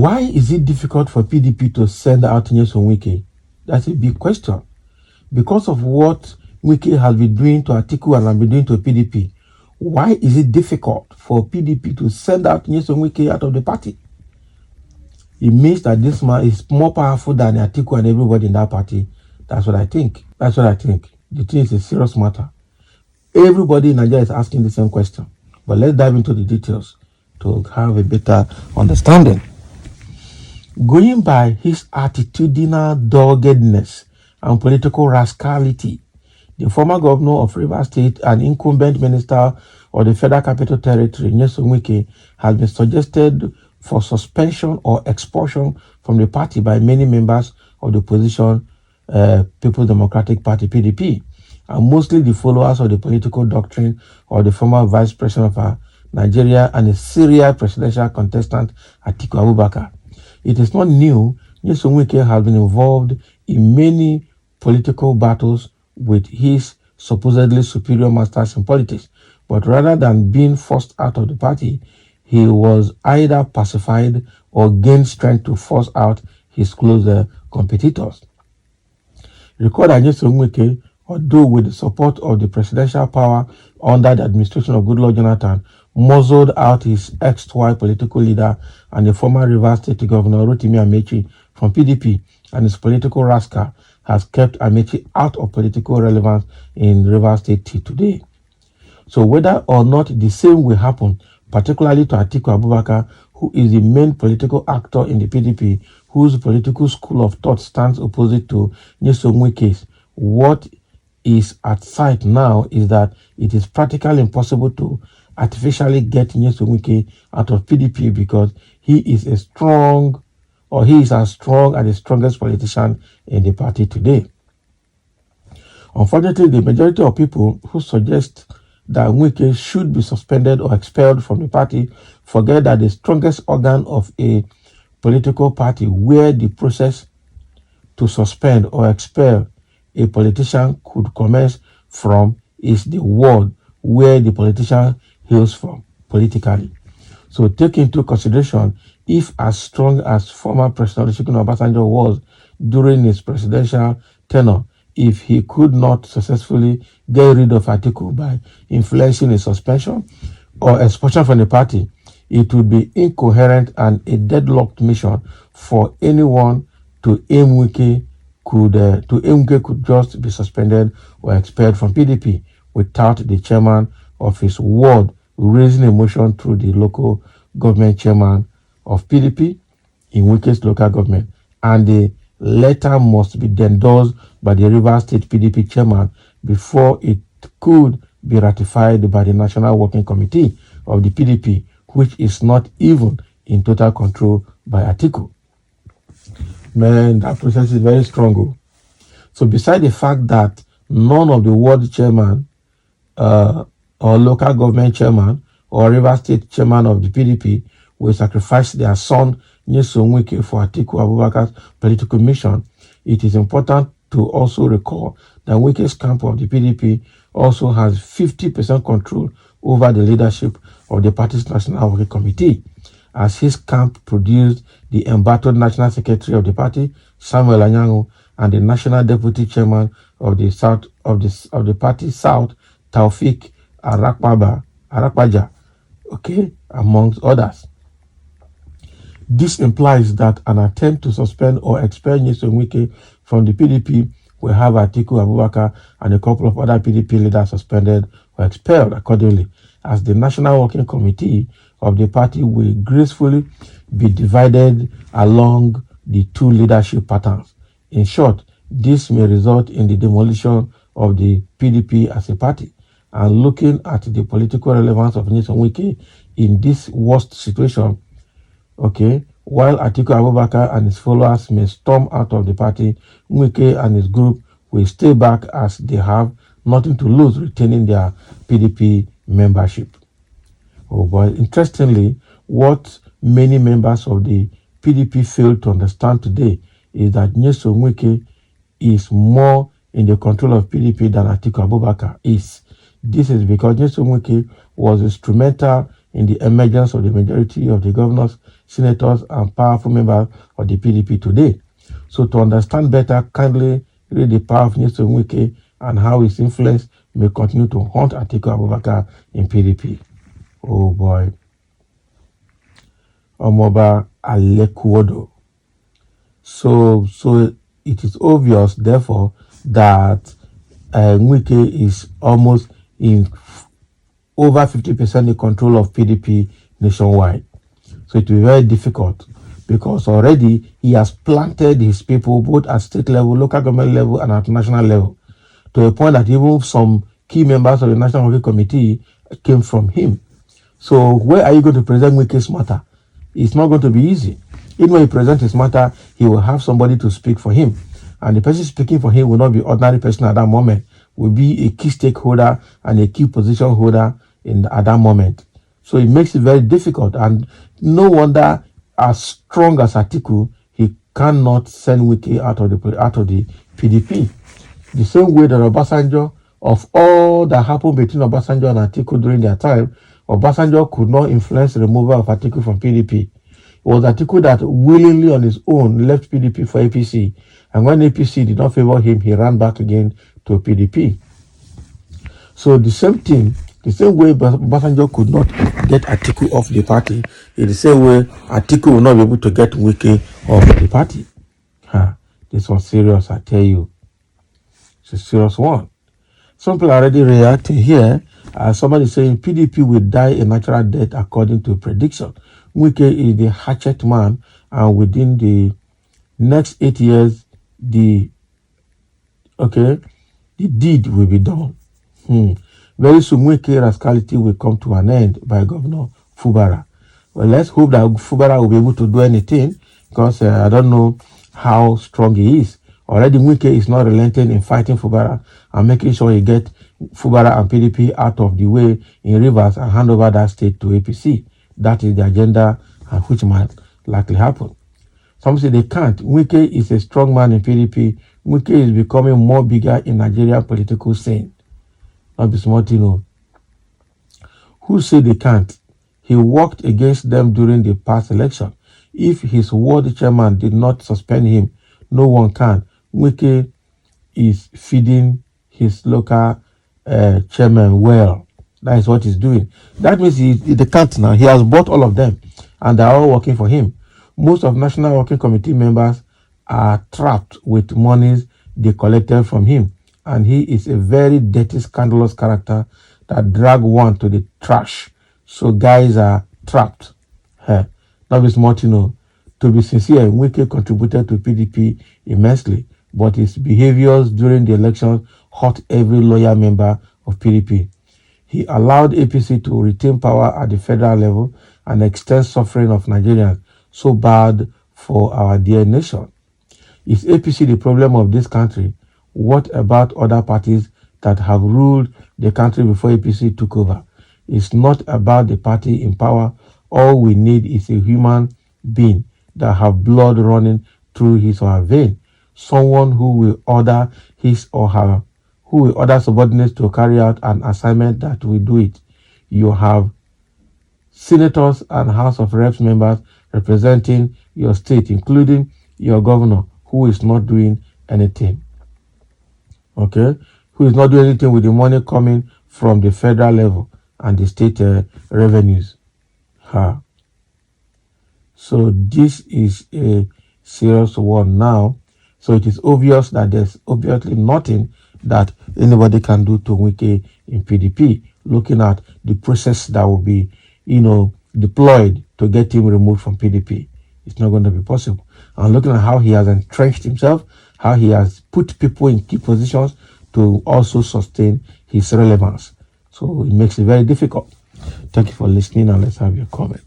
Why is it difficult for PDP to send out Nyesom Wike? That's a big question. Because of what Wike has been doing to Atiku and has been doing to PDP, why is it difficult for PDP to send out Nyesom Wike out of the party? It means that this man is more powerful than Atiku and everybody in that party. That's what I think. The thing is a serious matter. Everybody in Nigeria is asking the same question. But let's dive into the details to have a better understanding. Going by his attitudinal doggedness and political rascality, the former governor of Rivers State and incumbent minister of the Federal Capital Territory, Nyesom Wike, has been suggested for suspension or expulsion from the party by many members of the opposition People's Democratic Party, PDP, and mostly the followers of the political doctrine of the former vice president of Nigeria and a serial presidential contestant, Atiku Abubakar. It is not new. Nyesom Wike has been involved in many political battles with his supposedly superior masters in politics, but rather than being forced out of the party, he was either pacified or gained strength to force out his close competitors. Recall that Nyesom Wike, although with the support of the presidential power under the administration of Goodluck Jonathan, muzzled out his ex-wife political leader and the former Rivers State Governor Rotimi Amechi from PDP, and his political rascal has kept Amechi out of political relevance in Rivers State till today. So whether or not the same will happen, particularly to Atiku Abubakar, who is the main political actor in the PDP, whose political school of thought stands opposite to Nyesom Wike's, what is at sight now is that it is practically impossible to artificially get Nyesom Wike out of PDP because he is as strong and the strongest politician in the party today. Unfortunately, the majority of people who suggest that Wike should be suspended or expelled from the party forget that the strongest organ of a political party where the process to suspend or expel a politician could commence from is the ward where the politician hails from politically. So take into consideration, if as strong as former President Olusegun Obasanjo was during his presidential tenure, if he could not successfully get rid of Atiku by influencing a suspension or expulsion from the party, it would be incoherent and a deadlocked mission for anyone to aim Wike could just be suspended or expelled from PDP without the chairman of his ward raising a motion through the local government chairman of PDP in Wike's local government, and the letter must be endorsed by the Rivers State PDP chairman before it could be ratified by the National Working Committee of the PDP, which is not even in total control by Atiku. Man, that process is very strong. So beside the fact that none of the ward chairman or local government chairman or River State chairman of the PDP will sacrifice their son Nyesom Wike for Atiku Abubakar's political mission, it is important to also recall that Wike's camp of the PDP also has 50% control over the leadership of the party's National Working Committee, as his camp produced the embattled National Secretary of the party, Samuel Anyango, and the National Deputy Chairman of the party South, Taufik Arakpaja, amongst others. This implies that an attempt to suspend or expel Nyesom Wike from the PDP will have Atiku Abubakar and a couple of other PDP leaders suspended or expelled accordingly, as the National Working Committee of the party will gracefully be divided along the two leadership patterns. In short, this may result in the demolition of the PDP as a party. And looking at the political relevance of Nyesom Wike in this worst situation, while Atiku Abubakar and his followers may storm out of the party, Wike and his group will stay back as they have nothing to lose retaining their PDP membership. But interestingly, what many members of the PDP fail to understand today is that Nyesom Wike is more in the control of PDP than Atiku Abubakar is. This is because Nyesom Wike was instrumental in the emergence of the majority of the governors senators, and powerful members of the PDP today. So to understand better, kindly read the Power of Nyesom Wike and how his influence may continue to haunt Atiku Abubakar in PDP. Oh boy. Omoba Alekuodo. So it is obvious, therefore, that Wike is almost in over 50% in control of PDP nationwide. So it will be very difficult because already he has planted his people both at state level, local government level, and at national level, to a point that even some key members of the National Working Committee came from him. So where are you going to present Wike's matter? It's not going to be easy. Even when he presents his matter, he will have somebody to speak for him. And the person speaking for him will not be ordinary person at that moment, will be a key stakeholder and a key position holder at that moment. So it makes it very difficult. And no wonder, as strong as Atiku, he cannot send Wike out of the PDP. The same way that Obasanjo, of all that happened between Obasanjo and Atiku during their time, Obasanjo could not influence the removal of Atiku from PDP. It was Atiku that willingly on his own left PDP for APC. And when APC did not favor him, he ran back again to PDP. So the same thing, the same way Obasanjo could not get Atiku off the party, in the same way Atiku will not be able to get Wike off the party. This one's serious, I tell you. It's a serious one. Some people are already reacting here. Somebody saying PDP will die a natural death according to prediction. Wike is the hatchet man, and within the next 8 years, the deed will be done. Very soon, Wike rascality will come to an end by Governor Fubara. Well, let's hope that Fubara will be able to do anything, because I don't know how strong he is. Already, Wike is not relenting in fighting Fubara and making sure he gets Fubara and PDP out of the way in Rivers and hand over that state to APC. That is the agenda, which might likely happen. Some say they can't. Wike is a strong man in PDP. Wike is becoming more bigger in Nigerian political scene. Not be smart, you know. Who say they can't? He worked against them during the past election. If his ward chairman did not suspend him, no one can. Wike is feeding his local chairman well. That is what he's doing. That means they can't now. He has bought all of them, and they're all working for him. Most of National Working Committee members are trapped with monies they collected from him, and he is a very dirty, scandalous character that drag one to the trash. So guys are trapped. Not be smart, you know. To be sincere, Wike contributed to PDP immensely, but his behaviors during the election hurt every loyal member of PDP. He allowed APC to retain power at the federal level and extend suffering of Nigerians. So bad for our dear nation. Is APC the problem of this country? What about other parties that have ruled the country before APC took over? It's not about the party in power. All we need is a human being that have blood running through his or her vein. Someone who will order subordinates to carry out an assignment that will do it. You have senators and House of Reps members representing your state, including your governor, who is not doing anything. Who is not doing anything with the money coming from the federal level and the state revenues. So this is a serious one now. So it is obvious that there's obviously nothing that anybody can do to Wike in PDP, looking at the process that will be, deployed to get him removed from PDP. It's not going to be possible. And looking at how he has entrenched himself, how he has put people in key positions to also sustain his relevance. So it makes it very difficult. Thank you for listening, and let's have your comment.